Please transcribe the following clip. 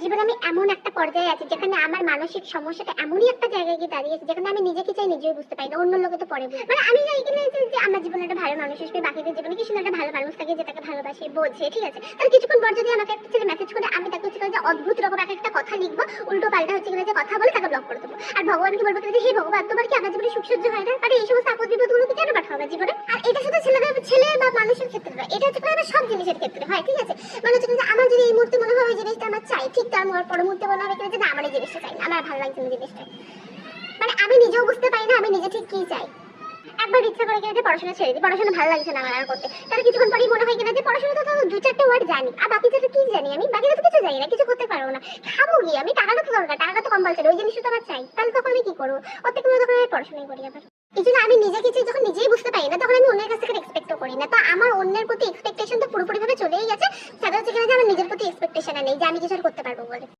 জীবনে আমি এমন একটা পর্যায়ে আছি যেখানে আমার মানসিক সমস্যাটা এমনই একটা জায়গায় গিয়ে দাঁড়িয়েছে যেখানে আমি নিজেকে চাই নিজেও বুঝতে পারি না, অন্য লোকে তো পরে বুঝে। মানে আমি চাই কিনা যে আমার জীবনে একটা ভালো মানুষ আসবে, বাকিদের জীবনে কি সুন্দর একটা ভালো মানুষ থাকে যে তাকে ভালোবাসে বোঝে, ঠিক আছে। তাহলে কিছুক্ষণ পর যদি আমাকে একটা ছেলে মেসেজ করে আমি তাকে হচ্ছে যে অদ্ভুত রকম একটা কথা লিখবো, উল্টো পাল্টা হচ্ছে কিনা যে কথা বলে তাকে ব্লক করে দেবো, আর ভগবানকে বলবো যে হে ভগবান তোমার কি আমার জীবনে সুখ সহ্য হয় না, মানে এই সমস্ত আপদ বিপদগুলো কি কেন পাঠাও আমার জীবনে। আর এটা শুধু ছেলে বা মানুষের ক্ষেত্রে নয়, এটা হচ্ছে আমার সব জিনিসের ক্ষেত্রে হয়, ঠিক আছে। মানে হচ্ছে যে আমার যদি এই মুহূর্তে মনে হয় ওই জিনিসটা আমার চাই, ঠিক তার পর মুহূর্তে মনে হবে যে না আমার এই জিনিসটা চাই না, আমার ভালো লাগছে না জিনিসটা। মানে আমি নিজেও বুঝতে পারি না আমি নিজে ঠিক কি চাই। একবার ইচ্ছা করে কিনা যে পড়াশোনা ছেড়ে দিই, পড়াশোনা ভালো লাগছে না আমার আর করতে, তাহলে কিছুক্ষণ পরেই মনে হয় কিনা যে পড়াশোনা তো দু চারটে ওয়ার্ড জানি, আর বাকি যেটা কি জানি আমি, বাকিটা তো কিছু জানি না, কিছু করতে পারবো না, খাবো গিয়ে আমি, টাকাটা তো দরকার, টাকাটা তো কম্পালসারি, ওই জিনিসটা তো আমার চাই, তাহলে তখন আমি কি করবো, ওর থেকে তখন আমি পড়াশোনাই করি আবার। এই জন্য আমি নিজেকে যখন নিজেই বুঝতে পারি না তখন আমি অন্যের কাছ থেকে এক্সপেক্টও করি না, তা আমার অন্যের প্রতি এক্সপেকটেশন তো পুরোপুরি ভাবে চলেই গেছে, সেটা হচ্ছে কিনা যে আমার নিজের প্রতি এক্সপেকটেশন নেই যে আমি কিছু করতে পারবো বলে।